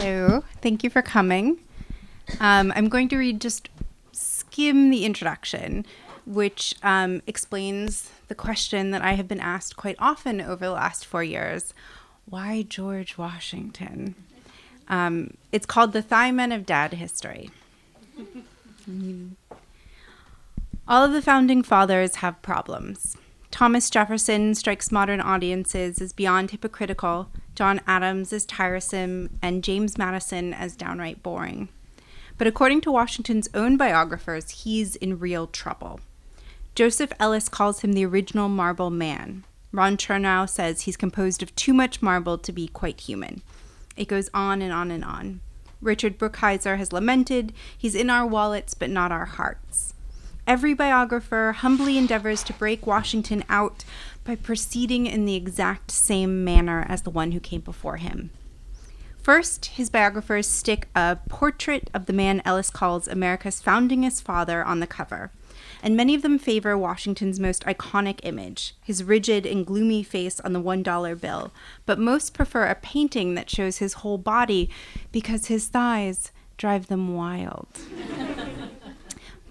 Hello, thank you for coming. I'm going to skim the introduction, which explains the question that I have been asked quite often over the last 4 years. Why George Washington? It's called The Thigh Men of Dad History. All of the founding fathers have problems. Thomas Jefferson strikes modern audiences as beyond hypocritical, John Adams as tiresome, and James Madison as downright boring. But according to Washington's own biographers, he's in real trouble. Joseph Ellis calls him the original marble man. Ron Chernow says he's composed of too much marble to be quite human. It goes on and on and on. Richard Brookhiser has lamented, he's in our wallets but not our hearts. Every biographer humbly endeavors to break Washington out by proceeding in the exact same manner as the one who came before him. First, his biographers stick a portrait of the man Ellis calls America's foundingest father on the cover, and many of them favor Washington's most iconic image, his rigid and gloomy face on the $1 bill, but most prefer a painting that shows his whole body because his thighs drive them wild.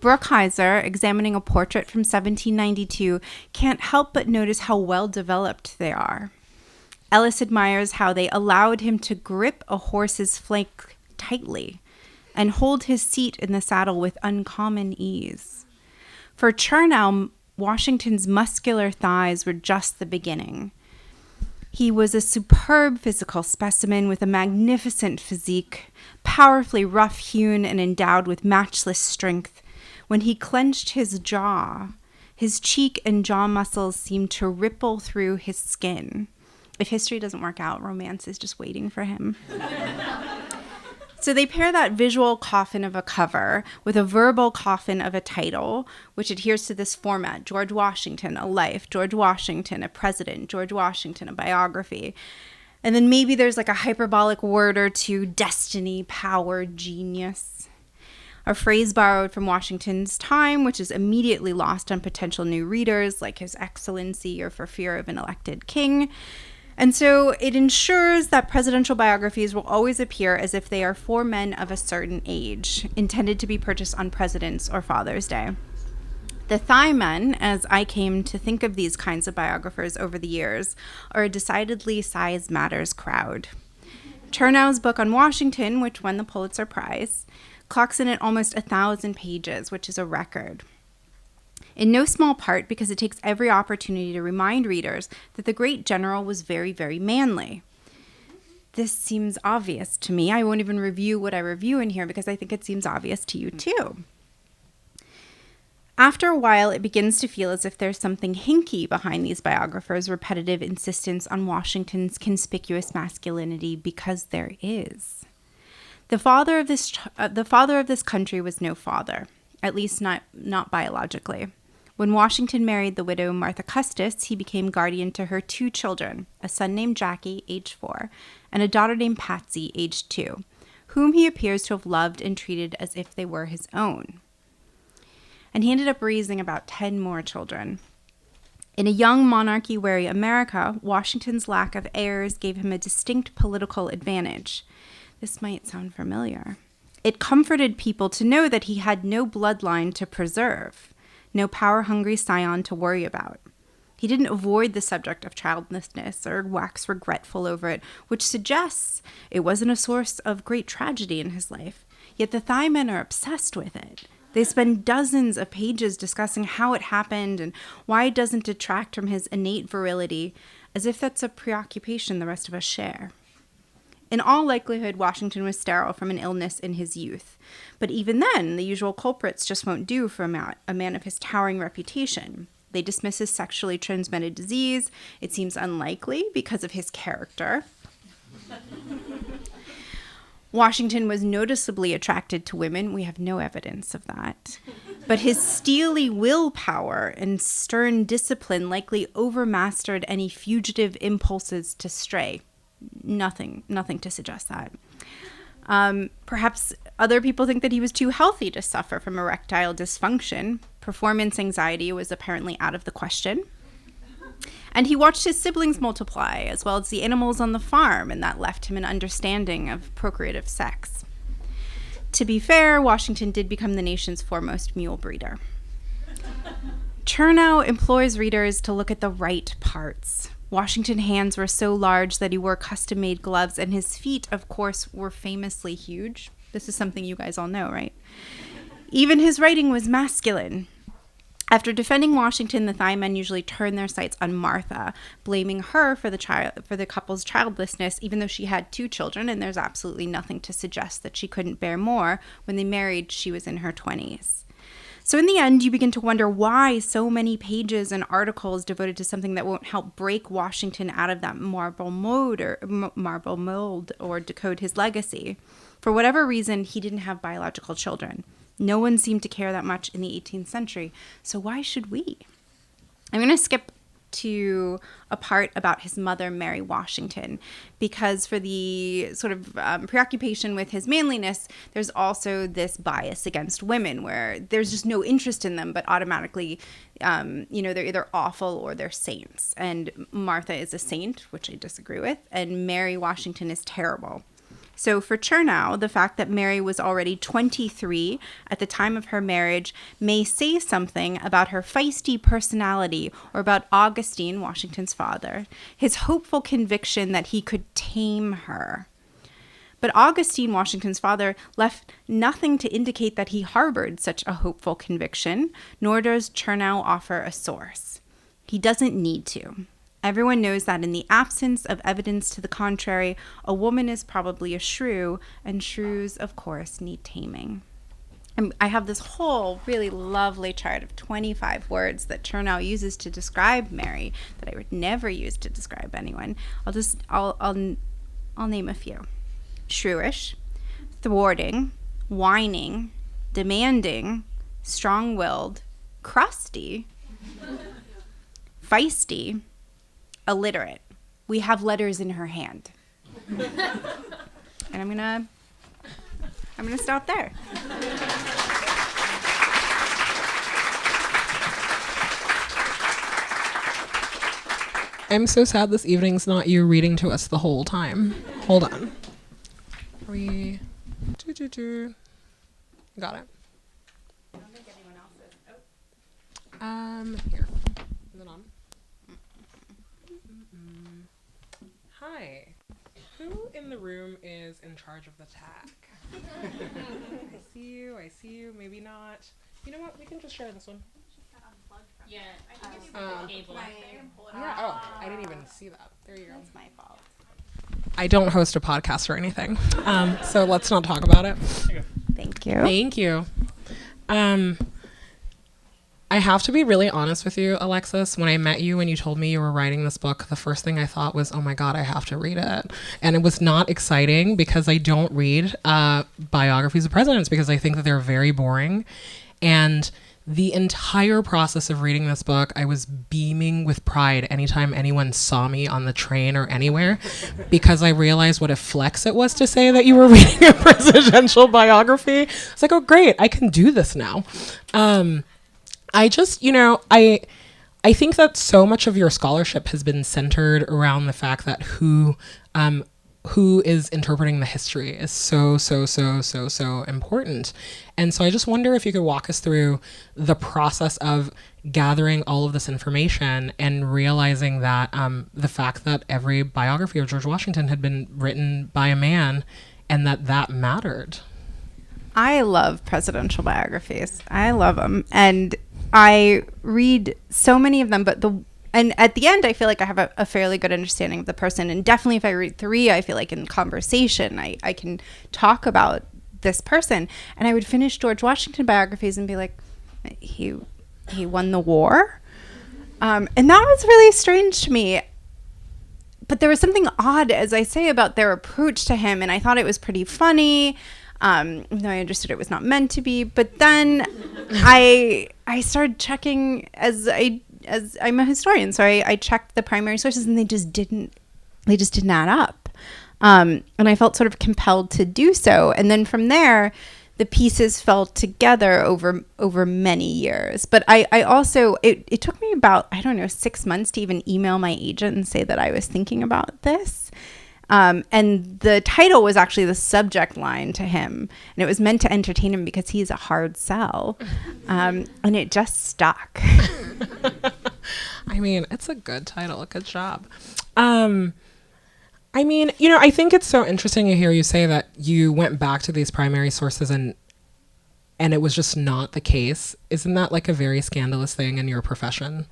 Brookhiser, examining a portrait from 1792, can't help but notice how well developed they are. Ellis admires how they allowed him to grip a horse's flank tightly and hold his seat in the saddle with uncommon ease. For Chernow, Washington's muscular thighs were just the beginning. He was a superb physical specimen with a magnificent physique, powerfully rough-hewn and endowed with matchless strength. When he clenched his jaw, his cheek and jaw muscles seemed to ripple through his skin. If history doesn't work out, romance is just waiting for him. So they pair that visual coffin of a cover with a verbal coffin of a title, which adheres to this format: George Washington, a life; George Washington, a president; George Washington, a biography. And then maybe there's like a hyperbolic word or two: destiny, power, genius. A phrase borrowed from Washington's time, which is immediately lost on potential new readers, like His Excellency or for fear of an elected king. And so it ensures that presidential biographies will always appear as if they are for men of a certain age, intended to be purchased on President's or Father's Day. The Thigh Men, as I came to think of these kinds of biographers over the years, are a decidedly size matters crowd. Chernow's book on Washington, which won the Pulitzer Prize, clocks in at almost 1,000 pages, which is a record. In no small part because it takes every opportunity to remind readers that the great general was very, very manly. This seems obvious to me. I won't even review what I review in here because I think it seems obvious to you too. After a while, it begins to feel as if there's something hinky behind these biographers' repetitive insistence on Washington's conspicuous masculinity, because there is. The father of this country was no father, at least not biologically. When Washington married the widow Martha Custis, he became guardian to her 2 children, a son named Jackie, age 4, and a daughter named Patsy, age 2, whom he appears to have loved and treated as if they were his own. And he ended up raising about 10 more children. In a young monarchy-wary America, Washington's lack of heirs gave him a distinct political advantage. This might sound familiar. It comforted people to know that he had no bloodline to preserve, no power-hungry scion to worry about. He didn't avoid the subject of childlessness or wax regretful over it, which suggests it wasn't a source of great tragedy in his life. Yet the Thigh Men are obsessed with it. They spend dozens of pages discussing how it happened and why it doesn't detract from his innate virility, as if that's a preoccupation the rest of us share. In all likelihood, Washington was sterile from an illness in his youth. But even then, the usual culprits just won't do for a man of his towering reputation. They dismiss his sexually transmitted disease. It seems unlikely because of his character. Washington was noticeably attracted to women. We have no evidence of that. But his steely willpower and stern discipline likely overmastered any fugitive impulses to stray. Nothing to suggest that. Perhaps other people think that he was too healthy to suffer from erectile dysfunction. Performance anxiety was apparently out of the question. And he watched his siblings multiply, as well as the animals on the farm, and that left him an understanding of procreative sex. To be fair, Washington did become the nation's foremost mule breeder. Chernow implores readers to look at the right parts. Washington's hands were so large that he wore custom-made gloves, and his feet, of course, were famously huge. This is something you guys all know, right? Even his writing was masculine. After defending Washington, the Thigh men usually turned their sights on Martha, blaming her for the couple's childlessness, even though she had 2 children, and there's absolutely nothing to suggest that she couldn't bear more. When they married, she was in her 20s. So in the end, you begin to wonder why so many pages and articles devoted to something that won't help break Washington out of that marble mold or decode his legacy. For whatever reason, he didn't have biological children. No one seemed to care that much in the 18th century. So why should we? I'm going to skip to a part about his mother, Mary Washington, because for the sort of preoccupation with his manliness, there's also this bias against women where there's just no interest in them, but automatically, they're either awful or they're saints. And Martha is a saint, which I disagree with, and Mary Washington is terrible. So for Chernow, the fact that Mary was already 23 at the time of her marriage may say something about her feisty personality or about Augustine, Washington's father, his hopeful conviction that he could tame her. But Augustine, Washington's father, left nothing to indicate that he harbored such a hopeful conviction, nor does Chernow offer a source. He doesn't need to. Everyone knows that in the absence of evidence to the contrary, a woman is probably a shrew, and shrews, of course, need taming. And I have this whole really lovely chart of 25 words that Chernow uses to describe Mary that I would never use to describe anyone. I'll name a few. Shrewish, thwarting, whining, demanding, strong-willed, crusty, feisty, illiterate. We have letters in her hand. And I'm gonna stop there. I'm so sad this evening's not you reading to us the whole time. Hold on. Got it. I don't think anyone else is. Here. Is it on? Hi. Who in the room is in charge of the tech? I see you, maybe not. You know what? We can just share this one. Yeah, I think it's the cable. Yeah, I didn't even see that. There you go. That's my fault. I don't host a podcast or anything, so let's not talk about it. Thank you. Thank you. I have to be really honest with you, Alexis. When I met you and you told me you were writing this book, the first thing I thought was, oh my God, I have to read it. And it was not exciting because I don't read biographies of presidents because I think that they're very boring. And the entire process of reading this book, I was beaming with pride anytime anyone saw me on the train or anywhere because I realized what a flex it was to say that you were reading a presidential biography. It's like, oh, great, I can do this now. I just, I think that so much of your scholarship has been centered around the fact that who is interpreting the history is so important. And so I just wonder if you could walk us through the process of gathering all of this information and realizing that the fact that every biography of George Washington had been written by a man and that mattered. I love presidential biographies. I love them. And I read so many of them, and at the end, I feel like I have a fairly good understanding of the person. And definitely if I read 3, I feel like in conversation, I can talk about this person. And I would finish George Washington biographies and be like, he won the war? And that was really strange to me. But there was something odd, as I say, about their approach to him. And I thought it was pretty funny. Even though I understood it was not meant to be. But then I started checking as I'm a historian, so I checked the primary sources and they just didn't add up. And I felt sort of compelled to do so. And then from there, the pieces fell together over many years. But I also, it took me about, I don't know, 6 months to even email my agent and say that I was thinking about this. And the title was actually the subject line to him. And it was meant to entertain him because he's a hard sell. And it just stuck. I mean, it's a good title. Good job. I mean, you know, I think it's so interesting to hear you say that you went back to these primary sources and it was just not the case. Isn't that like a very scandalous thing in your profession?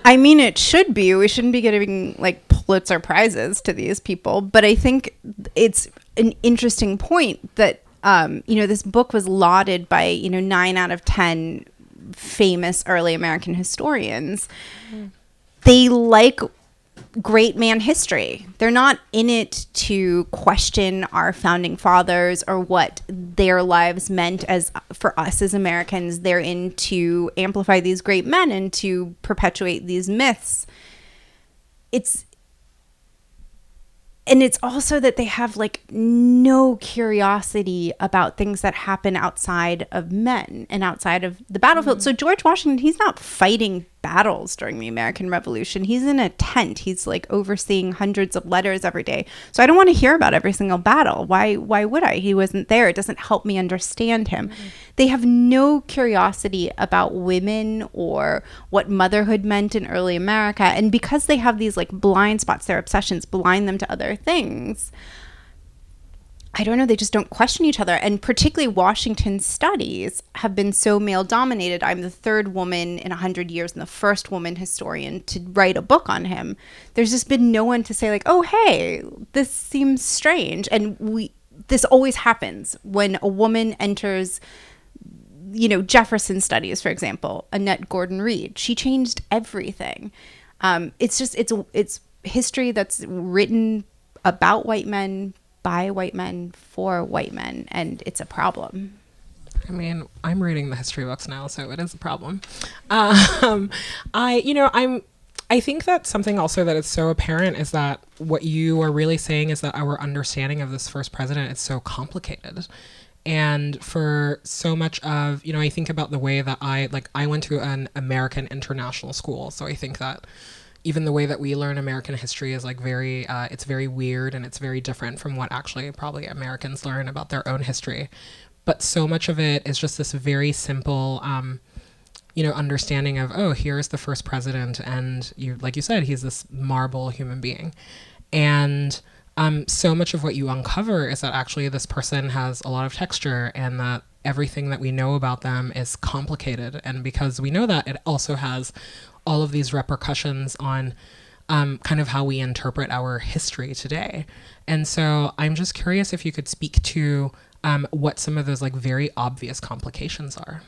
I mean, it should be. We shouldn't be giving like Pulitzer prizes to these people. But I think it's an interesting point that, you know, this book was lauded by, you know, 9 out of 10 famous early American historians. They like great man history. They're not in it to question our founding fathers or what their lives meant as for us as Americans. They're in to amplify these great men and to perpetuate these myths. And it's also that they have like no curiosity about things that happen outside of men and outside of the battlefield. So George Washington, he's not fighting battles during the American Revolution. He's in a tent. He's like overseeing hundreds of letters every day. So I don't want to hear about every single battle. Why would I? He wasn't there. It doesn't help me understand him. They have no curiosity about women or what motherhood meant in early America. And because they have these like blind spots, their obsessions blind them to other things. I don't know, they just don't question each other. And particularly Washington's studies have been so male dominated. I'm the third woman in 100 years and the first woman historian to write a book on him. There's just been no one to say like, oh, hey, this seems strange. And this always happens when a woman enters, you know, Jefferson studies, for example, Annette Gordon Reed. She changed everything. It's just, it's history that's written about white men, by white men, for white men, and it's a problem. I mean, I'm reading the history books now, so it is a problem. I think that something also that is so apparent is that what you are really saying is that our understanding of this first president is so complicated. And for so much of, you know, I think about the way that I went to an American international school. So I think that even the way that we learn American history is like it's very weird and it's very different from what actually probably Americans learn about their own history. But so much of it is just this very simple, you know, understanding of, oh, here's the first president. And you, like you said, he's this marble human being. And so much of what you uncover is that actually this person has a lot of texture and that everything that we know about them is complicated. And because we know that, it also has all of these repercussions on kind of how we interpret our history today. And so I'm just curious if you could speak to what some of those like very obvious complications are.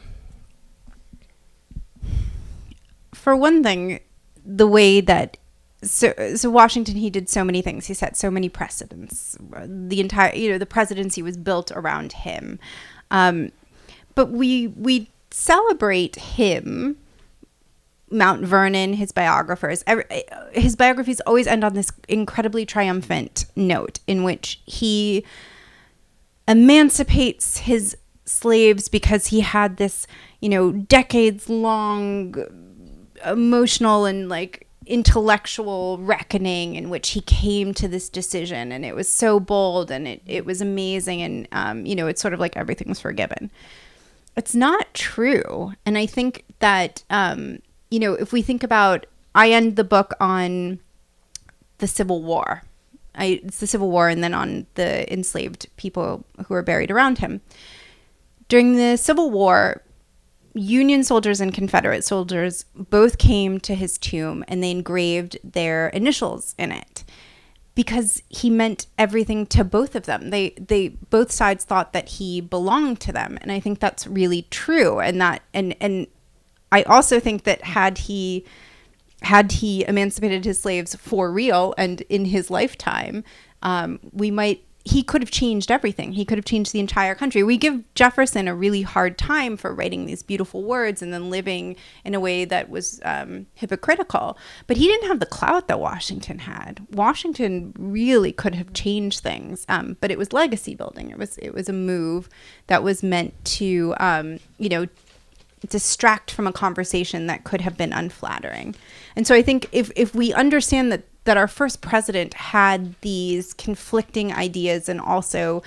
For one thing, the way that so Washington, he did so many things. He set so many precedents. The entire, you know, the presidency was built around him. But we celebrate him, Mount Vernon, his biographers. His biographies always end on this incredibly triumphant note in which he emancipates his slaves because he had this, you know, decades-long emotional and like intellectual reckoning in which he came to this decision, and it was so bold and it was amazing, and you know, it's sort of like everything was forgiven. It's not true. And I think that you know, if we think about, I end the book on the Civil War. It's the Civil War and then on the enslaved people who were buried around him. During the Civil War, Union soldiers and Confederate soldiers both came to his tomb and they engraved their initials in it because he meant everything to both of them. They both sides thought that he belonged to them. And I think that's really true. And I also think that had he emancipated his slaves for real and in his lifetime, we might he could have changed everything. He could have changed the entire country. We give Jefferson a really hard time for writing these beautiful words and then living in a way that was hypocritical. But he didn't have the clout that Washington had. Washington really could have changed things, but it was legacy building. It was a move that was meant to, distract from a conversation that could have been unflattering. And so I think if we understand that our first president had these conflicting ideas and also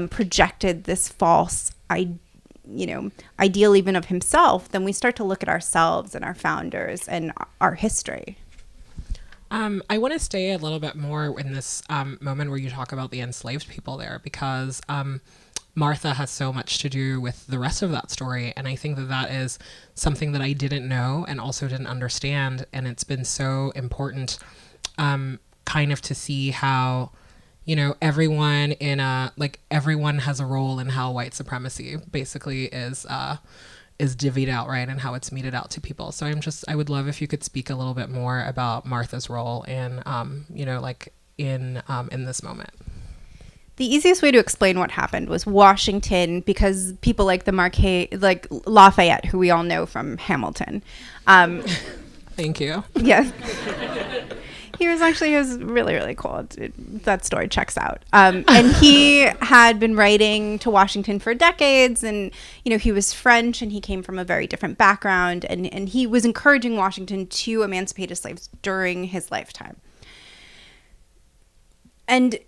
projected this false ideal even of himself, then we start to look at ourselves and our founders and our history. I want to stay a little bit more in this moment where you talk about the enslaved people there, because Martha has so much to do with the rest of that story. And I think that is something that I didn't know and also didn't understand. And it's been so important kind of to see how, everyone everyone has a role in how white supremacy basically is divvied out, right? And how it's meted out to people. So I would love if you could speak a little bit more about Martha's role in, in this moment. The easiest way to explain what happened was Washington, because people like the Marquis, like Lafayette, who we all know from Hamilton. Thank you. Yes. He was really, really cool. That story checks out. And he had been writing to Washington for decades. And, he was French and he came from a very different background. And he was encouraging Washington to emancipate his slaves during his lifetime. And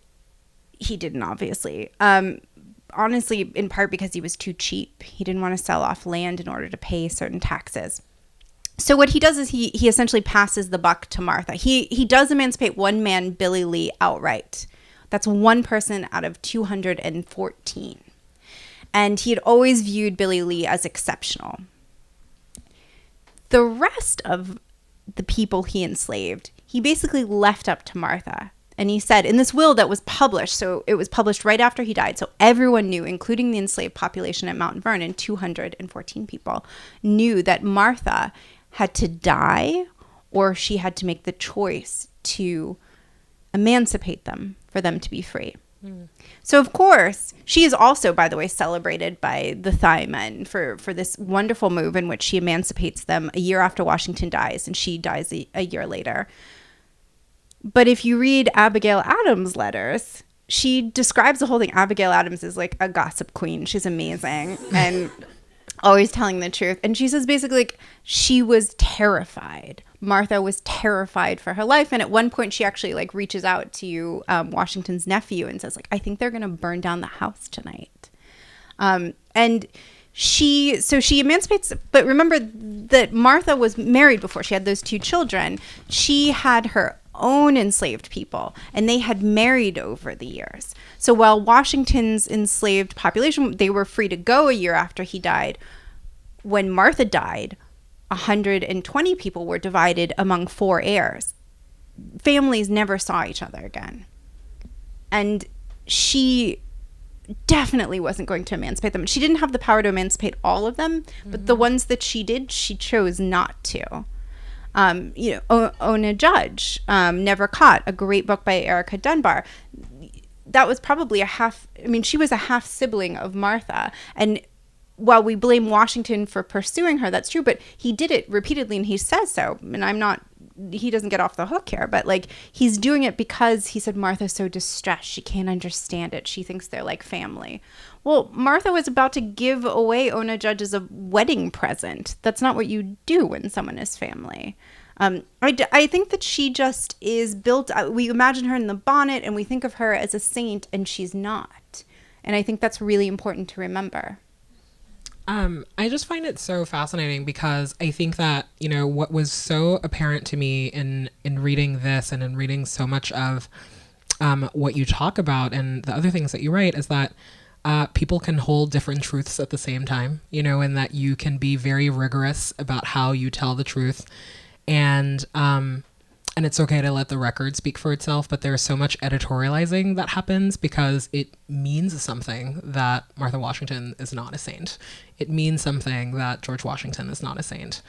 he didn't, obviously. Honestly, in part because he was too cheap. He didn't want to sell off land in order to pay certain taxes. So what he does is he essentially passes the buck to Martha. He does emancipate one man, Billy Lee, outright. That's one person out of 214. And he had always viewed Billy Lee as exceptional. The rest of the people he enslaved, he basically left up to Martha. And he said in this will that was published, so it was published right after he died, so everyone knew, including the enslaved population at Mount Vernon, 214 people, knew that Martha had to die or she had to make the choice to emancipate them for them to be free. So, of course, she is also, by the way, celebrated by the Thai men for this wonderful move in which she emancipates them a year after Washington dies, and she dies a year later. But if you read Abigail Adams' letters, she describes the whole thing. Abigail Adams is like a gossip queen. She's amazing and always telling the truth. And she says basically she was terrified. Martha was terrified for her life. And at one point she actually reaches out to Washington's nephew and says I think they're going to burn down the house tonight. And she emancipates, but remember that Martha was married before. She had those two children. She had her own enslaved people, and they had married over the years. So while Washington's enslaved population, they were free to go a year after he died, when Martha died, 120 people were divided among 4 heirs. Families never saw each other again. And she definitely wasn't going to emancipate them. She didn't have the power to emancipate all of them, but the ones that she did, she chose not to. Ona Judge, Never Caught, a great book by Erica Dunbar. That was probably she was a half sibling of Martha. And while we blame Washington for pursuing her, that's true, but he did it repeatedly and he says so. And he doesn't get off the hook here, but he's doing it because he said Martha's so distressed. She can't understand it. She thinks they're like family. Well, Martha was about to give away Ona Judge as a wedding present. That's not what you do when someone is family. I think that she just is built. We imagine her in the bonnet and we think of her as a saint, and she's not. And I think that's really important to remember. I just find it so fascinating because I think that, what was so apparent to me in reading this and in reading so much of what you talk about and the other things that you write is that people can hold different truths at the same time, and that you can be very rigorous about how you tell the truth. And it's okay to let the record speak for itself, but there's so much editorializing that happens because it means something that Martha Washington is not a saint. It means something that George Washington is not a saint.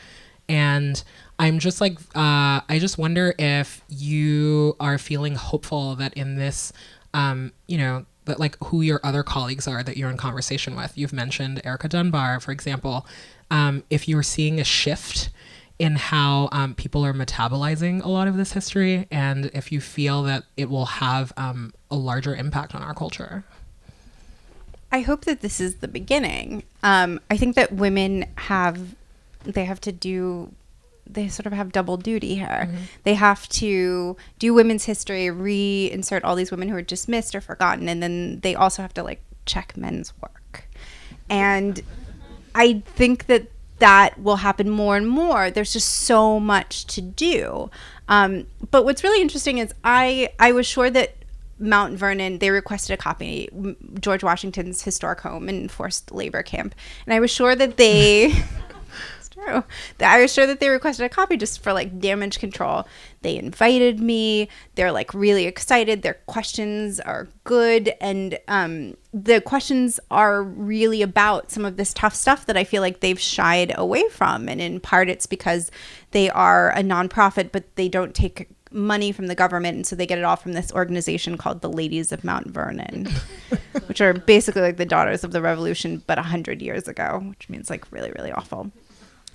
And I'm just I just wonder if you are feeling hopeful that in this, that like who your other colleagues are that you're in conversation with. You've mentioned Erica Dunbar, for example. If you're seeing a shift in how people are metabolizing a lot of this history, and if you feel that it will have a larger impact on our culture. I hope that this is the beginning. I think that women they sort of have double duty here. Mm-hmm. They have to do women's history, reinsert all these women who are dismissed or forgotten, and then they also have to like check men's work. And I think that will happen more and more. There's just so much to do. But what's really interesting is I was sure that Mount Vernon, they requested a copy, George Washington's historic home and forced labor camp. And I was sure that they... I was sure that they requested a copy just for like damage control. They invited me. They're like really excited. Their questions are good. And the questions are really about some of this tough stuff that I feel like they've shied away from. And in part, it's because they are a nonprofit, but they don't take money from the government. And so they get it all from this organization called the Ladies of Mount Vernon, which are basically like the Daughters of the Revolution, but 100 years ago, which means like really, really awful.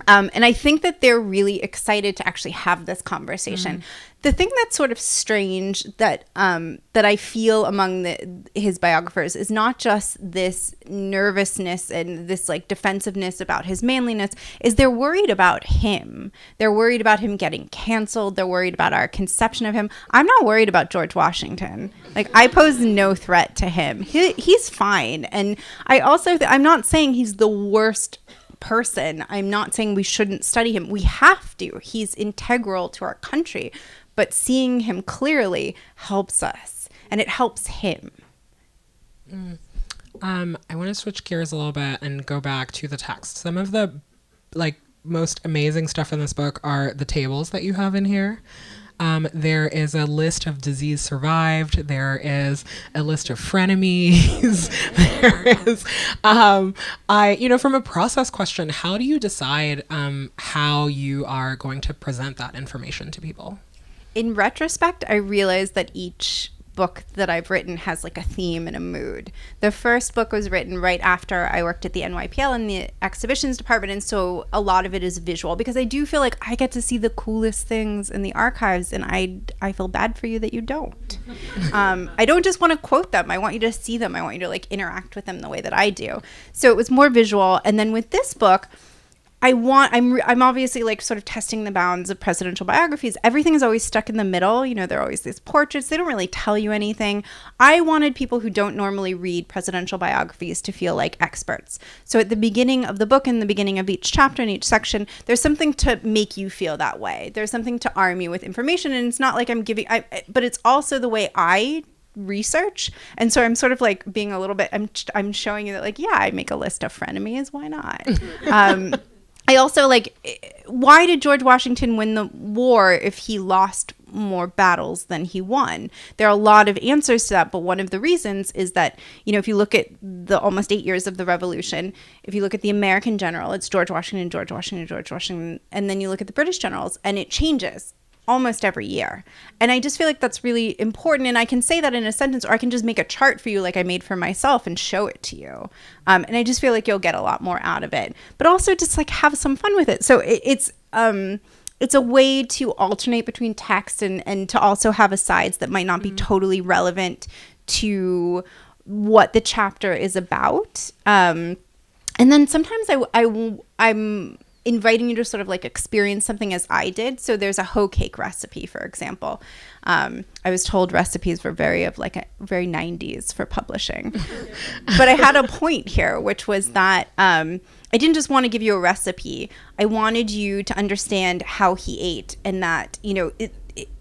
And I think that they're really excited to actually have this conversation. The thing that's sort of strange that I feel among his biographers is not just this nervousness and this like defensiveness about his manliness, is they're worried about him. They're worried about him getting canceled. They're worried about our conception of him. I'm not worried about George Washington. Like, I pose no threat to him. He's fine. And I also, I'm not saying he's the worst person. I'm not saying we shouldn't study him. We have to. He's integral to our country. But seeing him clearly helps us, and it helps him. I want to switch gears a little bit and go back to the text. Some of the like most amazing stuff in this book are the tables that you have in here. There is a list of disease survived. There is a list of frenemies. There is, from a process question, how do you decide how you are going to present that information to people? In retrospect, I realized that each book that I've written has like a theme and a mood. The first book was written right after I worked at the NYPL in the exhibitions department, and so a lot of it is visual because I do feel like I get to see the coolest things in the archives, and I feel bad for you that you don't. I don't just want to quote them. I want you to see them. I want you to like interact with them the way that I do. So it was more visual. And then with this book, I'm obviously like sort of testing the bounds of presidential biographies. Everything is always stuck in the middle. You know, there are always these portraits. They don't really tell you anything. I wanted people who don't normally read presidential biographies to feel like experts. So at the beginning of the book and the beginning of each chapter and each section, there's something to make you feel that way. There's something to arm you with information. And it's not like I'm giving, but it's also the way I research. And so I'm sort of like being a little bit, I'm showing you that like, yeah, I make a list of frenemies. Why not? I also like, why did George Washington win the war if he lost more battles than he won? There are a lot of answers to that, but one of the reasons is that, you know, if you look at the almost 8 years of the Revolution, if you look at the American general, it's George Washington, George Washington, George Washington, and then you look at the British generals, and it changes almost every year. And I just feel like that's really important. And I can say that in a sentence, or I can just make a chart for you like I made for myself and show it to you. And I just feel like you'll get a lot more out of it. But also just like have some fun with it. So it's a way to alternate between text and to also have asides that might not be totally relevant to what the chapter is about. And then sometimes I'm inviting you to sort of like experience something as I did. So there's a hoe cake recipe, for example. I was told recipes were very 90s for publishing. But I had a point here, which was that I didn't just want to give you a recipe. I wanted you to understand how he ate, and that, you know,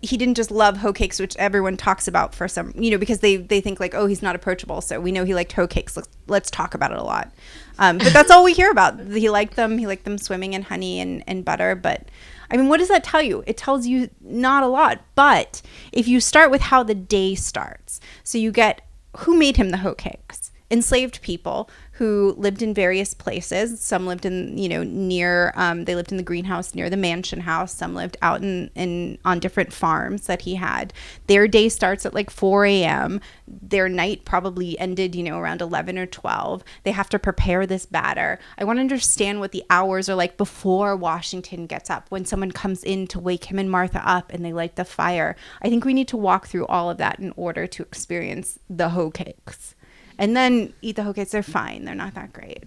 he didn't just love hoe cakes, which everyone talks about for some, you know, because they think like, oh, he's not approachable. So we know he liked hoe cakes. Let's talk about it a lot. But that's all we hear about. He liked them swimming in honey and butter. But I mean, what does that tell you? It tells you not a lot. But if you start with how the day starts, so you get who made him the hoe cakes, enslaved people who lived in various places. Some lived in, near, they lived in the greenhouse near the mansion house. Some lived out on different farms that he had. Their day starts at like 4 a.m. Their night probably ended, around 11 or 12. They have to prepare this batter. I want to understand what the hours are like before Washington gets up, when someone comes in to wake him and Martha up and they light the fire. I think we need to walk through all of that in order to experience the hoe cakes. And then eat the hoe cakes. They're fine. They're not that great.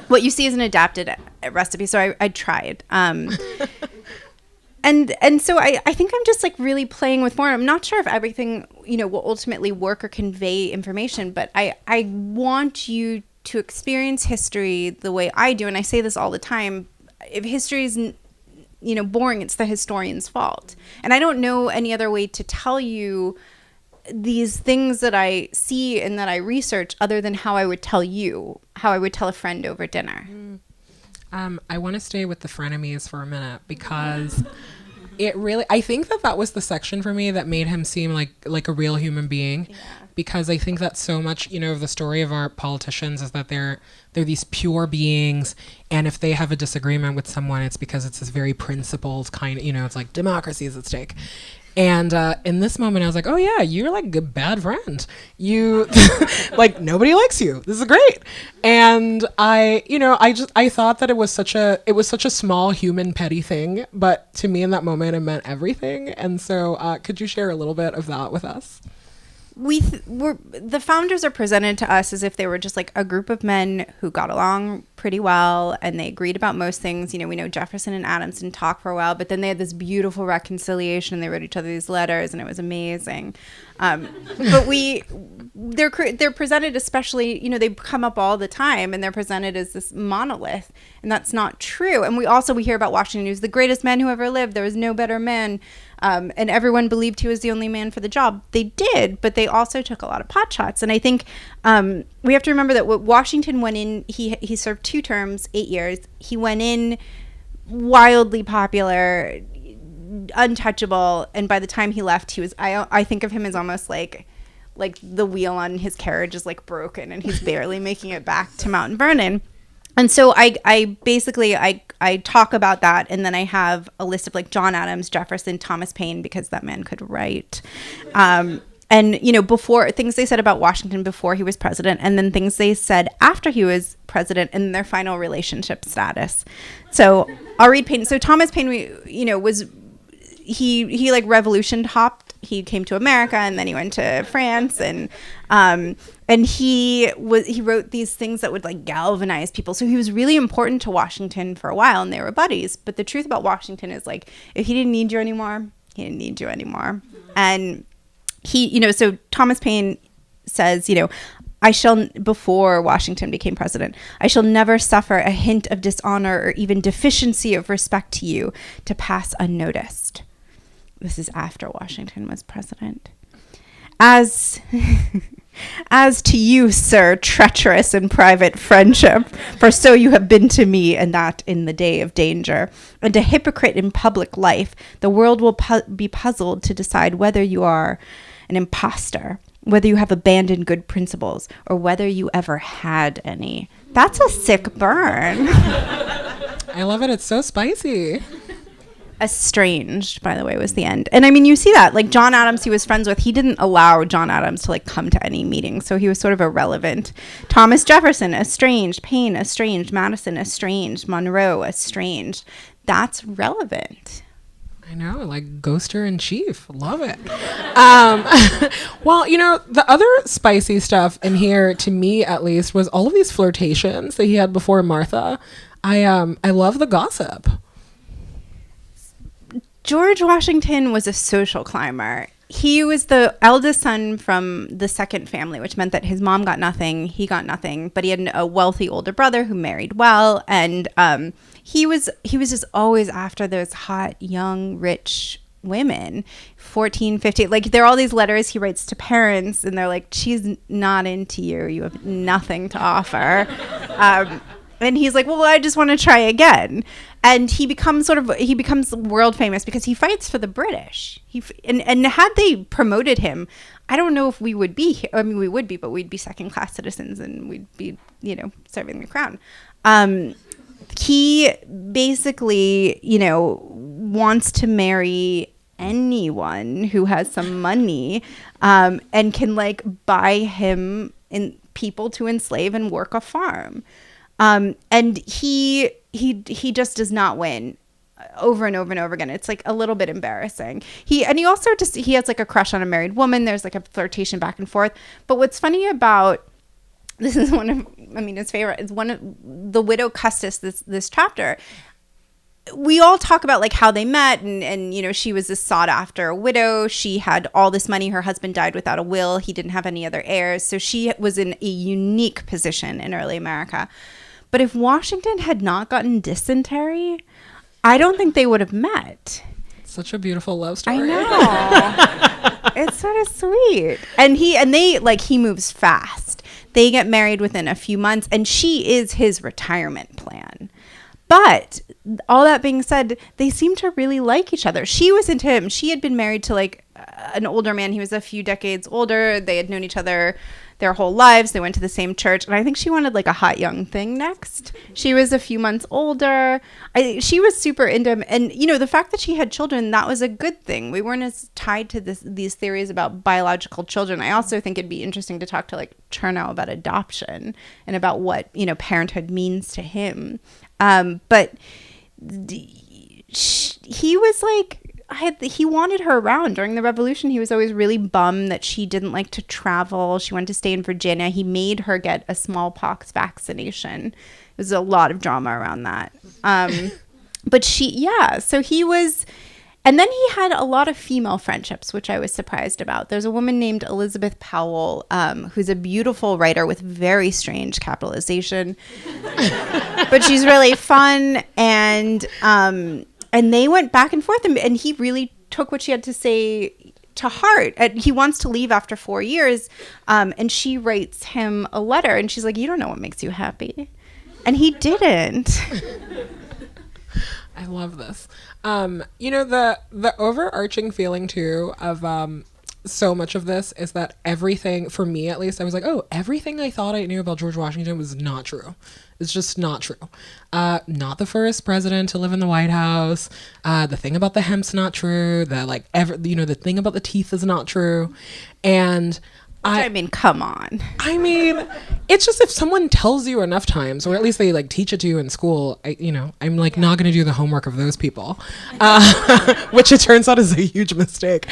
What you see is an adapted recipe. So I tried. And so I think I'm just like really playing with form. I'm not sure if everything, will ultimately work or convey information, but I want you to experience history the way I do. And I say this all the time. If history is, boring, it's the historian's fault. And I don't know any other way to tell you these things that I see and that I research other than how I would tell you, how I would tell a friend over dinner. I want to stay with the frenemies for a minute, because it really, I think that was the section for me that made him seem like a real human being. Yeah. Because I think that so much, of the story of our politicians is that they're these pure beings, and if they have a disagreement with someone, it's because it's this very principled kind of, it's like democracy is at stake. And in this moment, I was like, oh, yeah, you're like a bad friend. You like nobody likes you. This is great. And I thought that it was such a small human petty thing. But to me in that moment, it meant everything. And so could you share a little bit of that with us? The founders are presented to us as if they were just like a group of men who got along pretty well and they agreed about most things. We know Jefferson and Adams didn't talk for a while, but then they had this beautiful reconciliation. They wrote each other these letters and it was amazing. But they're presented, especially, they come up all the time and they're presented as this monolith, and that's not true. And we hear about Washington as the greatest man who ever lived. There was no better man. And everyone believed he was the only man for the job. They did, but they also took a lot of pot shots. And I think we have to remember that Washington went in, he served 2 terms, 8 years. He went in wildly popular, untouchable, and by the time he left, he was, I think of him as almost like the wheel on his carriage is like broken and he's barely making it back to Mount Vernon. And so I basically talk about that, and then I have a list of like John Adams, Jefferson, Thomas Paine, because that man could write. And, before, things they said about Washington before he was president, and then things they said after he was president and their final relationship status. So I'll read Paine. So Thomas Paine, was, he like revolution hopped. He came to America and then he went to France, and he wrote these things that would like galvanize people. So he was really important to Washington for a while, and they were buddies. But the truth about Washington is like, if he didn't need you anymore, he didn't need you anymore. And he, so Thomas Paine says, before Washington became president, I shall never suffer a hint of dishonor or even deficiency of respect to you to pass unnoticed. This is after Washington was president. As to you, sir, treacherous in private friendship, for so you have been to me, and that in the day of danger, and a hypocrite in public life, the world will be puzzled to decide whether you are an imposter, whether you have abandoned good principles, or whether you ever had any. That's a sick burn. I love it. It's so spicy. Estranged, by the way, was the end. And I mean, you see that, like John Adams, he was friends with, he didn't allow John Adams to like come to any meeting, so he was sort of irrelevant. Thomas Jefferson, estranged. Paine, estranged. Madison, estranged. Monroe, estranged. That's relevant. I know, like ghoster in chief. Love it. Well, the other spicy stuff in here, to me at least, was all of these flirtations that he had before Martha. I love the gossip. George Washington was a social climber. He was the eldest son from the second family, which meant that his mom got nothing, he got nothing, but he had a wealthy older brother who married well, and he was just always after those hot, young, rich women, 14, 15. Like, there are all these letters he writes to parents, and they're like, she's not into you. You have nothing to offer. And he's like, well, I just want to try again. And he becomes world famous because he fights for the British. And had they promoted him, I don't know if we would be here. I mean, we would be, but we'd be second class citizens and we'd be, serving the crown. He basically, wants to marry anyone who has some money, and can like buy him people to enslave and work a farm. And he just does not win over and over and over again. It's like a little bit embarrassing. He also he has like a crush on a married woman. There's like a flirtation back and forth. But what's funny about this is one of Amina's favorite. It's one of the widow Custis. This chapter. We all talk about like how they met and she was this sought after widow. She had all this money. Her husband died without a will. He didn't have any other heirs. So she was in a unique position in early America. But if Washington had not gotten dysentery, I don't think they would have met. Such a beautiful love story. I know. It's sort of sweet. And he moves fast. They get married within a few months and she is his retirement plan. But all that being said, they seem to really like each other. She was into him. She had been married to like an older man. He was a few decades older. They had known each other their whole lives. They went to the same church. And I think she wanted like a hot young thing next. She was a few months older. She was super into him. And, the fact that she had children, that was a good thing. We weren't as tied to these theories about biological children. I also think it'd be interesting to talk to like Chernow about adoption and about what, parenthood means to him. But he was like, he wanted her around during the Revolution. He was always really bummed that she didn't like to travel. She wanted to stay in Virginia. He made her get a smallpox vaccination. There's a lot of drama around that. But so he was, and then he had a lot of female friendships, which I was surprised about. There's a woman named Elizabeth Powell, who's a beautiful writer with very strange capitalization, but she's really fun. And they went back and forth, and he really took what she had to say to heart. And he wants to leave after 4 years, and she writes him a letter, and she's like, "You don't know what makes you happy," and he didn't. I love this. The overarching feeling too of so much of this is that everything, for me at least, I was like, oh, everything I thought I knew about George Washington was not true. It's just not true. Not the first president to live in the White House. The thing about the hemp's not true. The thing about the teeth is not true. And I mean, come on. I mean, it's just if someone tells you enough times, or at least they like teach it to you in school, I'm like not going to do the homework of those people, which it turns out is a huge mistake.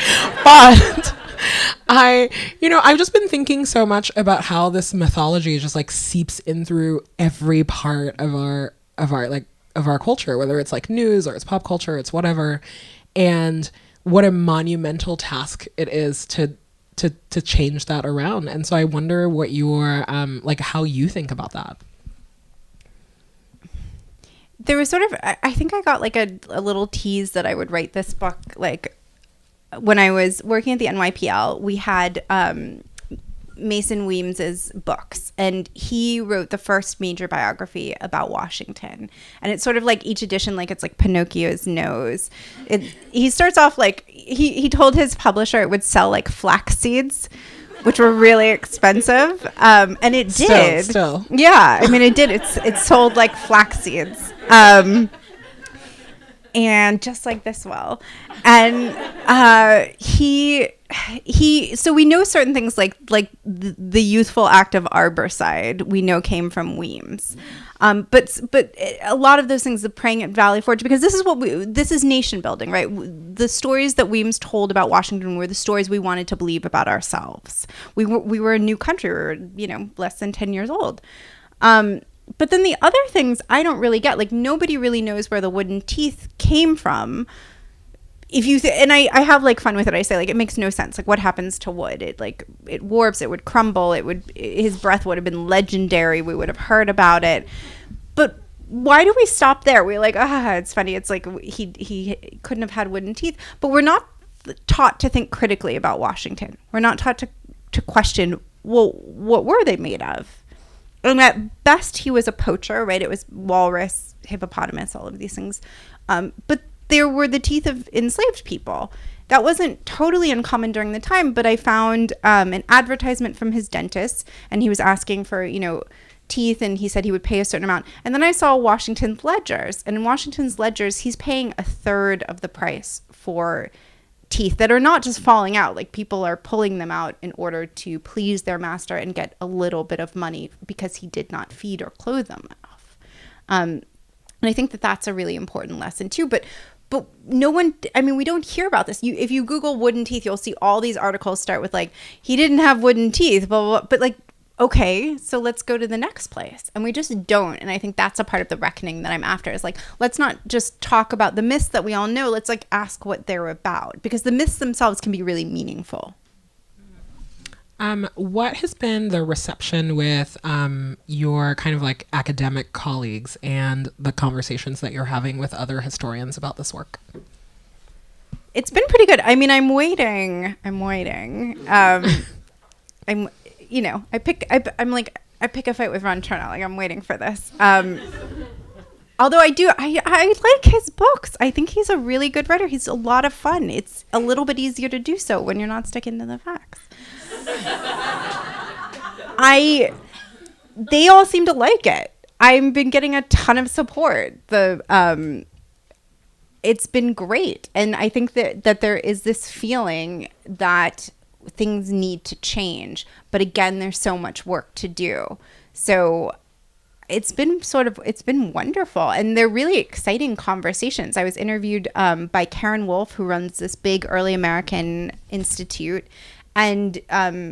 But I've just been thinking so much about how this mythology just like seeps in through every part of our culture, whether it's like news or it's pop culture, it's whatever, and what a monumental task it is to change that around. And so I wonder what your how you think about that. There was sort of, I think I got like a little tease that I would write this book. Like when I was working at the NYPL, we had Mason Weems's books, and he wrote the first major biography about Washington. And it's sort of like each edition, like it's like Pinocchio's nose. He starts off like he told his publisher it would sell like flax seeds, which were really expensive, and it did. Still. Yeah, I mean it did. It sold like flax seeds. And just like this well, and so we know certain things like the youthful act of Arborcide we know came from Weems, but a lot of those things, the praying at Valley Forge, because this is nation building, right? The stories that Weems told about Washington were the stories we wanted to believe about ourselves. We were a new country. We were less than 10 years old. But then the other things I don't really get, like nobody really knows where the wooden teeth came from. If you and I have like fun with it. I say like it makes no sense. Like what happens to wood? It warps. It would crumble. His breath would have been legendary. We would have heard about it. But why do we stop there? We're like, it's funny. It's like he couldn't have had wooden teeth. But we're not taught to think critically about Washington. We're not taught to question, well, what were they made of? And at best, he was a poacher, right? It was walrus, hippopotamus, all of these things. But there were the teeth of enslaved people. That wasn't totally uncommon during the time, but I found an advertisement from his dentist, and he was asking for, teeth, and he said he would pay a certain amount. And then I saw Washington's ledgers, and in Washington's ledgers, he's paying a third of the price for teeth that are not just falling out. Like, people are pulling them out in order to please their master and get a little bit of money because he did not feed or clothe them enough. And I think that that's a really important lesson too. But no one, we don't hear about this. If you Google wooden teeth, you'll see all these articles start with like, he didn't have wooden teeth, blah, blah, blah. But like, okay, so let's go to the next place. And we just don't. And I think that's a part of the reckoning that I'm after, is like, let's not just talk about the myths that we all know. Let's like ask what they're about, because the myths themselves can be really meaningful. What has been the reception with your kind of like academic colleagues and the conversations that you're having with other historians about this work? It's been pretty good. I'm waiting. I pick a fight with Ron Chernow. Like, I'm waiting for this. Although I like his books. I think he's a really good writer. He's a lot of fun. It's a little bit easier to do so when you're not sticking to the facts. They all seem to like it. I've been getting a ton of support. It's been great. And I think that there is this feeling that things need to change, but again, there's so much work to do. So it's been wonderful, and they're really exciting conversations. I was interviewed by Karen Wolfe, who runs this big early American institute, and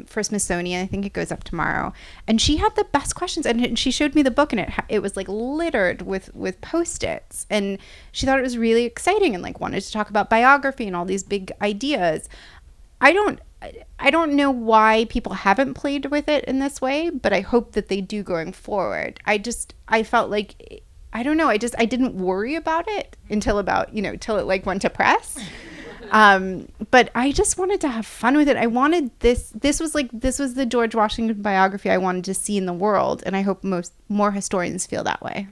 for Smithsonian. I think it goes up tomorrow, and she had the best questions, and she showed me the book, and it was like littered with Post-its, and she thought it was really exciting and like wanted to talk about biography and all these big ideas. I don't know why people haven't played with it in this way, but I hope that they do going forward. I felt like, I don't know, I didn't worry about it until till it like went to press. But I just wanted to have fun with it. I wanted this was the George Washington biography I wanted to see in the world, and I hope more historians feel that way.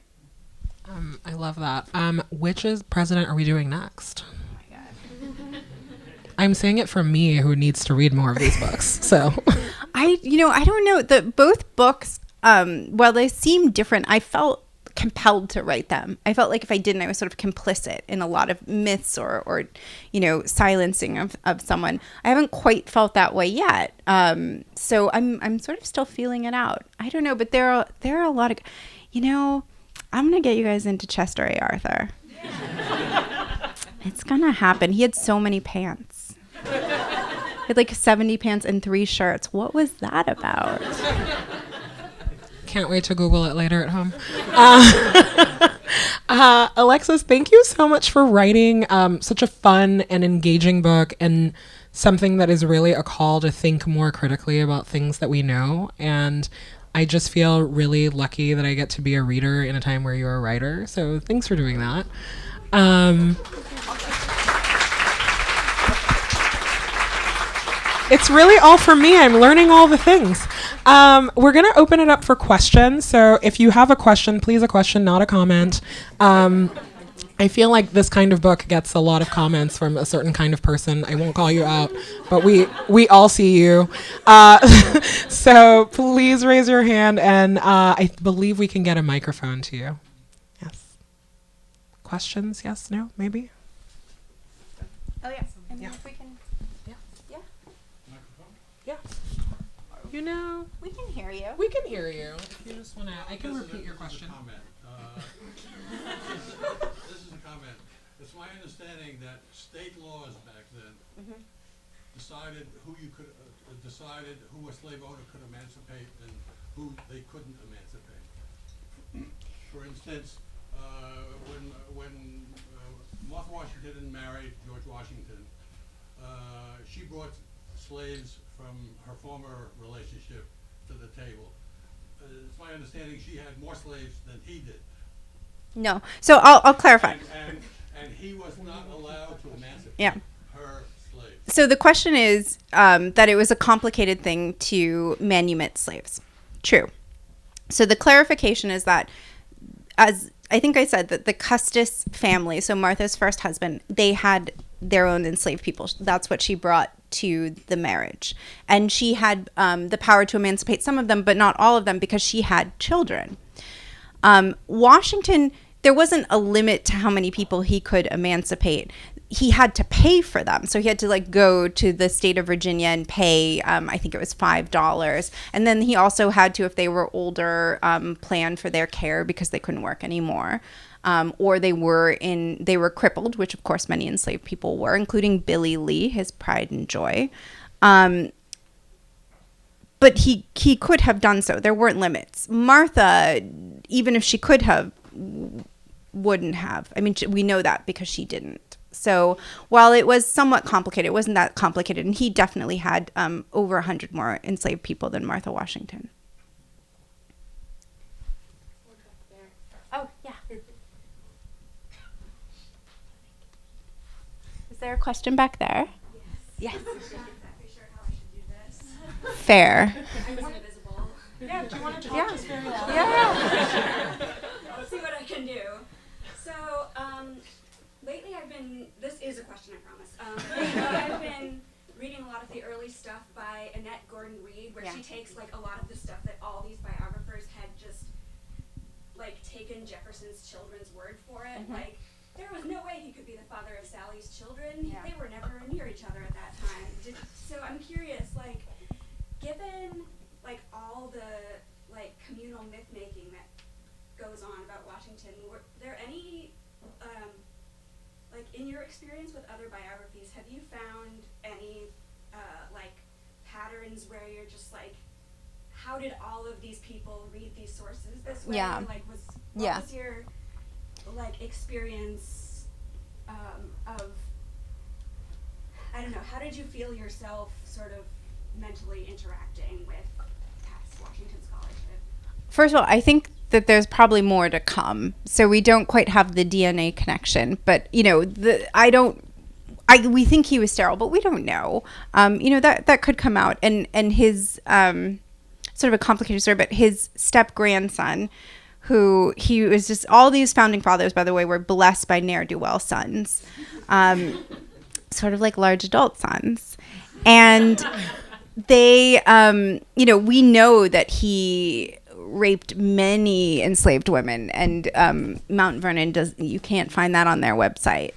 I love that. Which president are we doing next? I'm saying it from me, who needs to read more of these books. So I don't know. Both books, while they seem different, I felt compelled to write them. I felt like if I didn't, I was sort of complicit in a lot of myths or silencing of someone. I haven't quite felt that way yet. So I'm sort of still feeling it out. I don't know, but there are a lot of, I'm going to get you guys into Chester A. Arthur. It's going to happen. He had so many pants. He had like 70 pants and 3 shirts. What was that about? Can't wait to Google it later at home. Alexis, thank you so much for writing such a fun and engaging book, and something that is really a call to think more critically about things that we know. And I just feel really lucky that I get to be a reader in a time where you're a writer. So thanks for doing that. It's really all for me. I'm learning all the things. We're going to open it up for questions. So if you have a question, please a question, not a comment. I feel like this kind of book gets a lot of comments from a certain kind of person. I won't call you out, but we all see you. So please raise your hand, and I believe we can get a microphone to you. Yes. Questions? Yes? No? Maybe? Oh, yeah. And if we can... We can hear you. We can hear you. If you just want to, I can repeat your question. This is a comment. It's my understanding that state laws back then decided who a slave owner could emancipate and who they couldn't emancipate. For instance, when Martha Washington married George Washington, she brought slaves from her former relationship to the table. It's my understanding she had more slaves than he did. No. So I'll clarify. And he was not allowed to emancipate her slaves. So the question is that it was a complicated thing to manumit slaves. True. So the clarification is that, as I think I said, that the Custis family, so Martha's first husband, they had their own enslaved people. That's what she brought to the marriage. And she had the power to emancipate some of them, but not all of them, because she had children. Washington, there wasn't a limit to how many people he could emancipate. He had to pay for them. So he had to go to the state of Virginia and pay, I think it was $5. And then he also had to, if they were older, plan for their care because they couldn't work anymore. Or they were crippled, which of course many enslaved people were, including Billy Lee, his pride and joy. But he could have done so. There weren't limits. Martha, even if she could have, wouldn't have. I mean, we know that because she didn't. So while it was somewhat complicated, it wasn't that complicated. And he definitely had over 100 more enslaved people than Martha Washington. Oh, yeah. Is there a question back there? Yes. I'm not exactly sure how I should do this. Fair. I was invisible. Yeah, do you want to talk Yeah. just very loud? Yeah. Let's see what I can do. So, lately this is a question, I promise. I've been reading a lot of the early stuff by Annette Gordon-Reed, where she takes a lot of the stuff that all these biographers had just taken Jefferson's children's word for it. Mm-hmm. There was no way he could be the father of Sally's children. They were never near each other at that time. So I'm curious, given all the communal myth making that goes on about Washington, were there any in your experience with other biographies, have you found any patterns where you're just how did all of these people read these sources this way? Yeah. What Yeah. was your experience of, I don't know, how did you feel yourself sort of mentally interacting with past Washington scholarship? First of all, I think that there's probably more to come. So we don't quite have the DNA connection, but we think he was sterile, but we don't know. That could come out. And his sort of a complicated story, but his step grandson, who he was just, all these founding fathers, by the way, were blessed by ne'er-do-well sons, sort of like large adult sons. And they, we know that he raped many enslaved women, and Mount Vernon you can't find that on their website.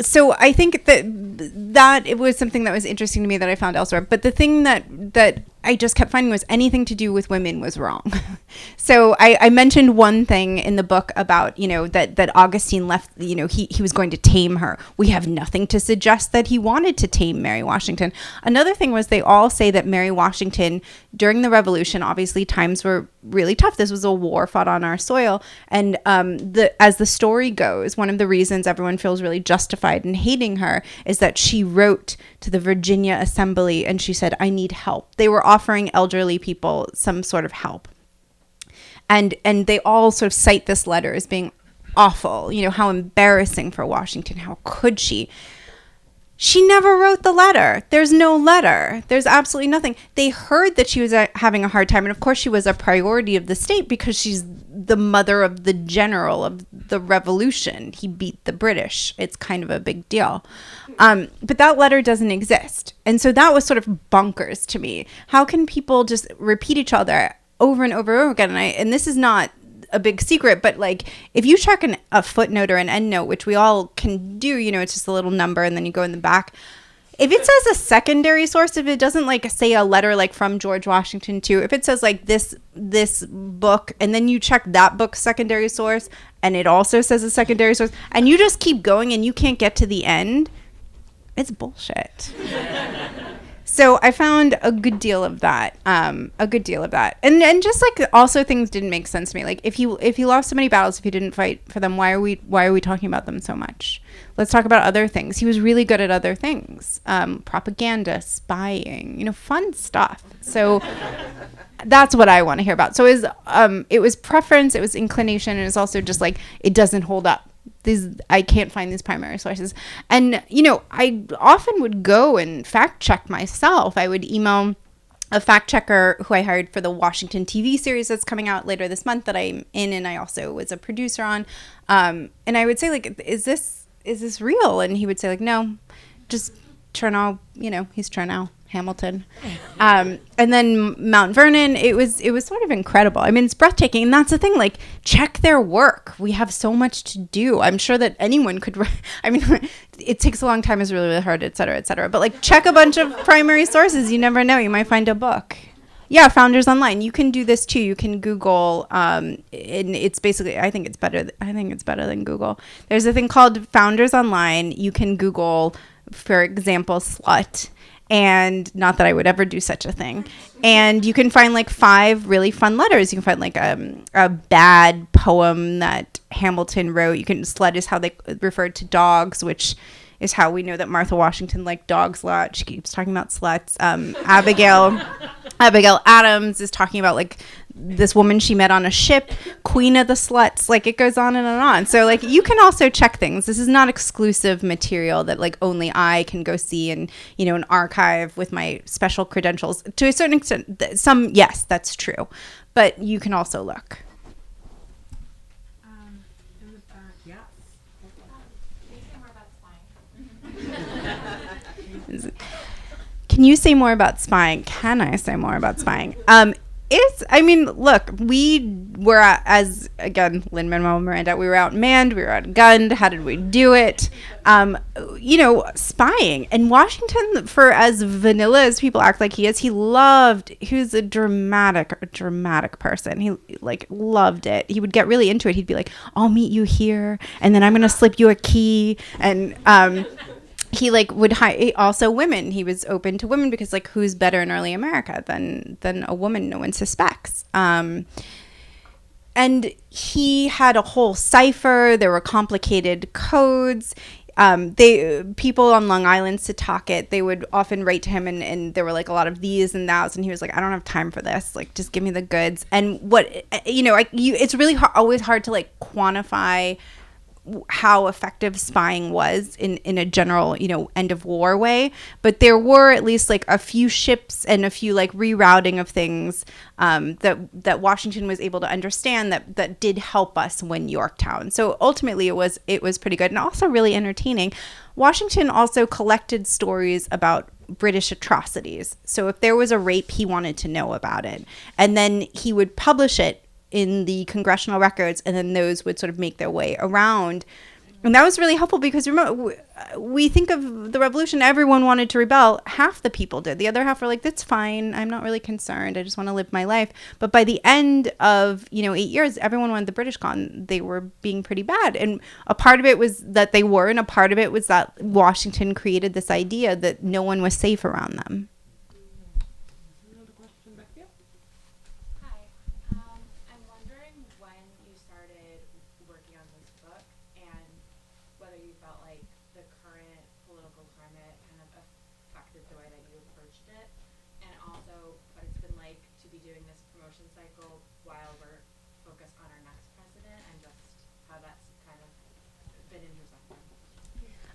So I think that it was something that was interesting to me that I found elsewhere. But the thing that I just kept finding was anything to do with women was wrong. So I mentioned one thing in the book about, that Augustine left, he was going to tame her. We have nothing to suggest that he wanted to tame Mary Washington. Another thing was they all say that Mary Washington, during the Revolution, obviously times were really tough. This was a war fought on our soil. And as the story goes, one of the reasons everyone feels really justified in hating her is that she wrote to the Virginia Assembly and she said, I need help. They were offering elderly people some sort of help. And they all sort of cite this letter as being awful, how embarrassing for Washington. How could she? She never wrote the letter. There's no letter. There's absolutely nothing. They heard that she was having a hard time. And of course, she was a priority of the state because she's the mother of the general of the revolution. He beat the British. It's kind of a big deal. But that letter doesn't exist. And so that was sort of bonkers to me. How can people just repeat each other over and over and over again? And this is not a big secret, but if you check a footnote or an endnote, which we all can do, it's just a little number and then you go in the back. If it says a secondary source, if it doesn't say a letter from George Washington to, if it says this book and then you check that book's secondary source and it also says a secondary source and you just keep going and you can't get to the end, it's bullshit. So I found a good deal of that, and just also things didn't make sense to me. If he lost so many battles, if he didn't fight for them, why are we talking about them so much? Let's talk about other things. He was really good at other things, propaganda, spying, fun stuff. So that's what I want to hear about. So it was preference, it was inclination, and it was also just it doesn't hold up. I can't find these primary sources. And, I often would go and fact check myself. I would email a fact checker who I hired for the Washington TV series that's coming out later this month that I'm in, and I also was a producer on. And I would say, like, is this real? And he would say, like, no, just Chernow, he's Chernow, Hamilton. And then Mount Vernon, it was sort of incredible. I mean, it's breathtaking. And that's the thing, like, check their work. We have so much to do. I'm sure that anyone could, I mean, it takes a long time, it's really, really hard, et cetera, et cetera. But, like, check a bunch of primary sources. You never know. You might find a book. Yeah, Founders Online. You can do this too. You can Google, and it's basically, I think it's better than Google. There's a thing called Founders Online. You can Google, for example, slut. And not that I would ever do such a thing. And you can find like 5 really fun letters. You can find like a bad poem that Hamilton wrote. Slut is how they referred to dogs, which is how we know that Martha Washington liked dogs a lot. She keeps talking about sluts. Abigail Adams is talking about like this woman she met on a ship, queen of the sluts. Like, it goes on and on. So, like, you can also check things. This is not exclusive material that like only I can go see in, an archive with my special credentials. To a certain extent, yes, that's true, but you can also look. Can you say more about spying? Can you say more about spying? Can I say more about spying? Look, we were, as again, Lin-Manuel Miranda, we were outmanned, we were outgunned. How did we do it? Spying. And Washington, for as vanilla as people act like he is, he was a dramatic person. He like loved it. He would get really into it. He'd be like, I'll meet you here, and then I'm going to slip you a key. And, he like would also women. He was open to women because like who's better in early America than a woman no one suspects. And he had a whole cipher. There were complicated codes. People on Long Island Setauket, they would often write to him and there were like a lot of these and thous, and he was like, I don't have time for this. Like, just give me the goods. And it's really always hard to like quantify how effective spying was in a general, end of war way. But there were at least like a few ships and a few like rerouting of things that Washington was able to understand that did help us win Yorktown. So ultimately it was pretty good and also really entertaining. Washington also collected stories about British atrocities. So if there was a rape, he wanted to know about it. And then he would publish it in the congressional records, and then those would sort of make their way around. And that was really helpful because remember, we think of the revolution, everyone wanted to rebel. Half the people did. The other half were like, that's fine. I'm not really concerned. I just want to live my life. But by the end of, 8 years, everyone wanted the British gone. They were being pretty bad. And a part of it was that they were, and a part of it was that Washington created this idea that no one was safe around them.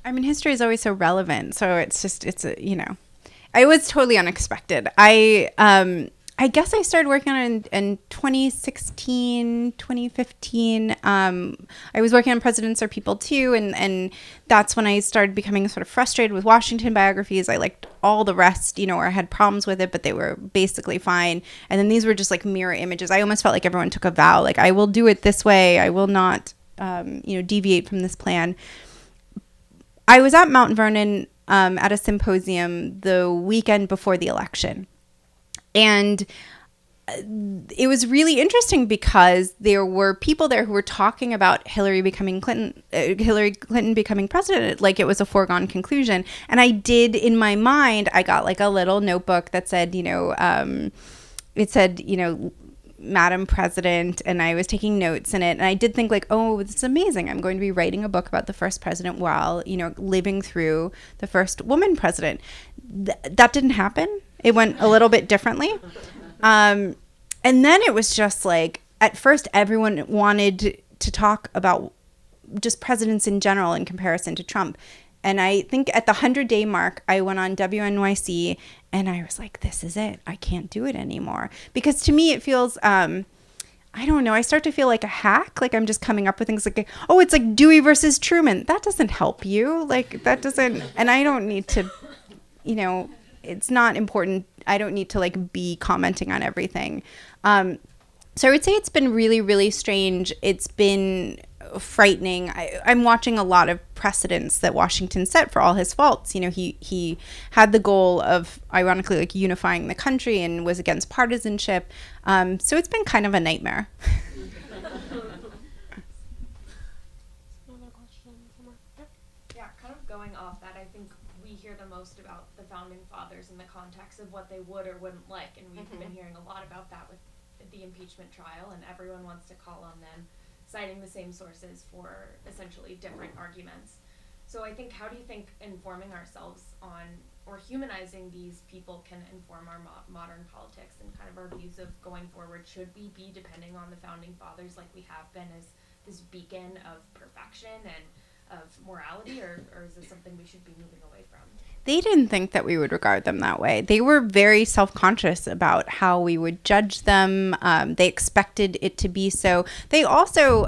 I mean, history is always so relevant. So it was totally unexpected. I guess I started working on it in 2016, 2015. I was working on Presidents Are People Too, and that's when I started becoming sort of frustrated with Washington biographies. I liked all the rest, or I had problems with it, but they were basically fine. And then these were just like mirror images. I almost felt like everyone took a vow, like, I will do it this way. I will not, deviate from this plan. I was at Mount Vernon at a symposium the weekend before the election. And it was really interesting because there were people there who were talking about Hillary Clinton becoming president like it was a foregone conclusion. And I did, in my mind, I got like a little notebook that said, Madam President, and I was taking notes in it, and I did think like, oh, this is amazing. I'm going to be writing a book about the first president while, living through the first woman president. That didn't happen. It went a little bit differently. And then it was just like, at first everyone wanted to talk about just presidents in general in comparison to Trump. And I think at the 100-day mark, I went on WNYC and I was like, this is it. I can't do it anymore. Because to me, it feels, I don't know, I start to feel like a hack. Like I'm just coming up with things like, oh, it's like Dewey versus Truman. That doesn't help you. Like that doesn't, and I don't need to, you know, it's not important. I don't need to like be commenting on everything. So I would say it's been really, really strange. It's been frightening. I'm watching a lot of precedents that Washington set for all his faults. You know, he had the goal of, ironically, like unifying the country and was against partisanship. So it's been kind of a nightmare. Yeah, kind of going off that, I think we hear the most about the founding fathers in the context of what they would or wouldn't like, and we've been hearing a lot about that with the impeachment trial, and everyone wants to call on them, citing the same sources for essentially different arguments. So I think, how do you think informing ourselves on, or humanizing these people can inform our modern politics and kind of our views of going forward? Should we be depending on the founding fathers like we have been as this beacon of perfection and of morality, or is this something we should be moving away from? They didn't think that we would regard them that way. They were very self-conscious about how we would judge them. They expected it to be so. They also,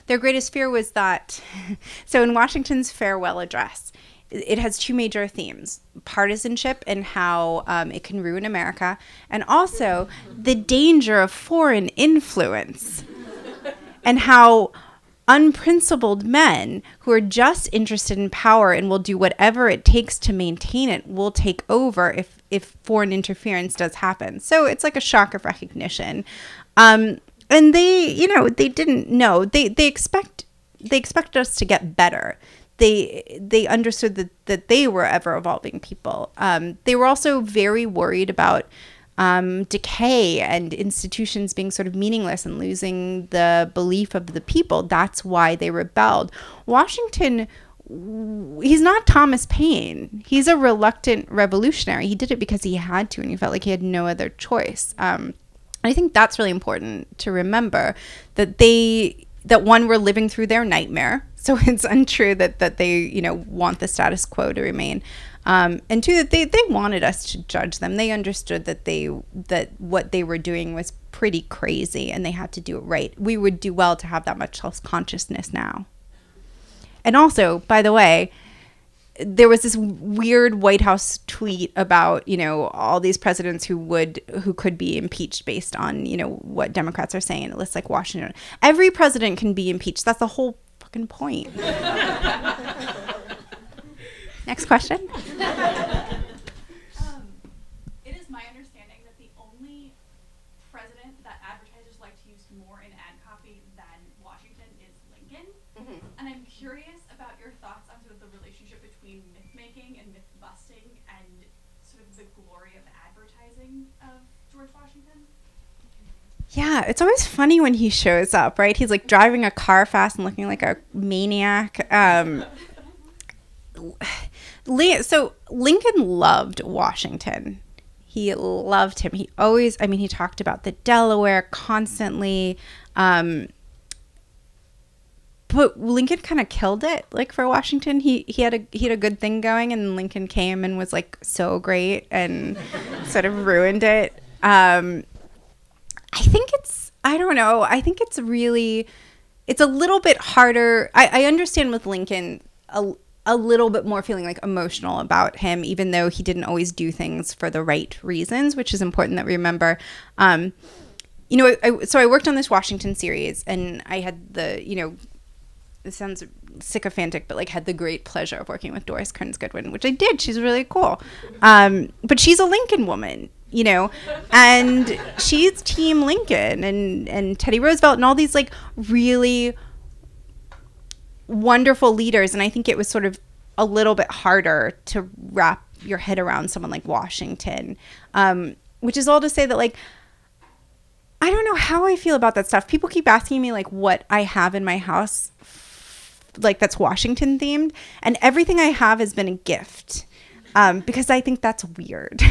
their greatest fear was that, so in Washington's farewell address, it has two major themes: partisanship and how it can ruin America, and also the danger of foreign influence and how unprincipled men who are just interested in power and will do whatever it takes to maintain it will take over if foreign interference does happen. So it's like a shock of recognition. And they, you know, they didn't know. They expected us to get better. They understood that they were ever evolving people. They were also very worried about decay and institutions being sort of meaningless and losing the belief of the people. That's why they rebelled. Washington, he's not Thomas Paine. He's a reluctant revolutionary. He did it because he had to, and he felt like he had no other choice. I think that's really important to remember, that one, we're living through their nightmare. So it's untrue that they, you know, want the status quo to remain. And two, that they wanted us to judge them. They understood that what they were doing was pretty crazy and they had to do it right. We would do well to have that much self-consciousness now. And also, by the way, there was this weird White House tweet about, you know, all these presidents who could be impeached based on, you know, what Democrats are saying. It lists like Washington. Every president can be impeached. That's the whole fucking point. Next question. It is my understanding that the only president that advertisers like to use more in ad copy than Washington is Lincoln. Mm-hmm. And I'm curious about your thoughts on sort of the relationship between myth-making and myth-busting and sort of the glory of advertising of George Washington. Yeah, it's always funny when he shows up, right? He's like driving a car fast and looking like a maniac. So Lincoln loved Washington. He loved him. He always, he talked about the Delaware constantly. But Lincoln kind of killed it. Like for Washington, he had a good thing going, and Lincoln came and was like so great and sort of ruined it. I think it's a little bit harder. I understand with Lincoln a little bit more feeling like emotional about him, even though he didn't always do things for the right reasons, which is important that we remember. So I worked on this Washington series, and I had it sounds sycophantic, but like had the great pleasure of working with Doris Kearns Goodwin, which I did. She's really cool. But she's a Lincoln woman, you know, and she's Team Lincoln and Teddy Roosevelt and all these like really wonderful leaders. And I think it was sort of a little bit harder to wrap your head around someone like Washington, which is all to say that like, I don't know how I feel about that stuff. People keep asking me like what I have in my house, like that's Washington themed, and everything I have has been a gift. Because I think that's weird.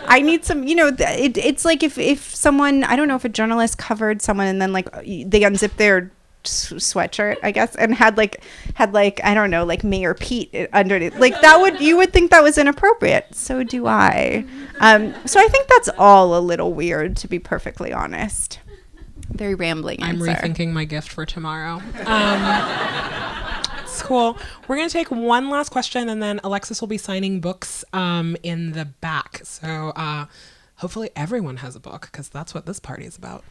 I need some, it's like if someone, I don't know, if a journalist covered someone and then like they unzip their sweatshirt, I guess, and had like I don't know, like Mayor Pete underneath. Like that you would think that was inappropriate. So do I. So I think that's all a little weird, to be perfectly honest. Very rambling I'm answer. rethinking my gift for tomorrow. It's cool. We're going to take one last question, and then Alexis will be signing books in the back. So hopefully everyone has a book, because that's what this party is about.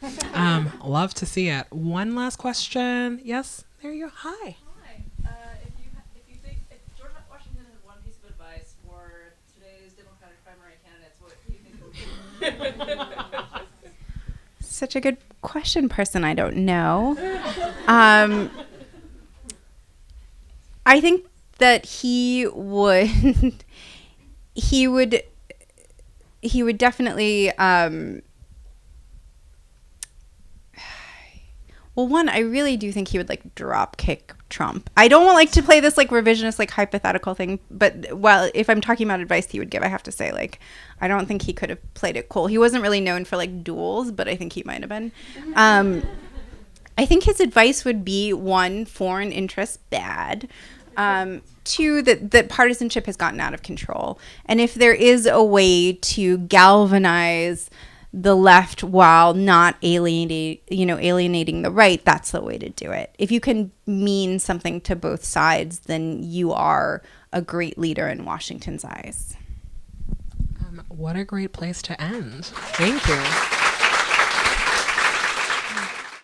Love to see it. One last question. Yes, there you go. Hi. Hi. If George Washington had one piece of advice for today's Democratic primary candidates, what do you think it would be? Such a good question, person I don't know. I think that he would definitely well, one, I really do think he would like drop kick Trump. I don't want to play this like revisionist like hypothetical thing, but if I'm talking about advice he would give, I have to say like I don't think he could have played it cool. He wasn't really known for like duels, but I think he might have been. I think his advice would be, one, foreign interests bad. Two, that partisanship has gotten out of control. And if there is a way to galvanize the left while not alienating the right, that's the way to do it. If you can mean something to both sides, then you are a great leader in Washington's eyes. What a great place to end. Thank you.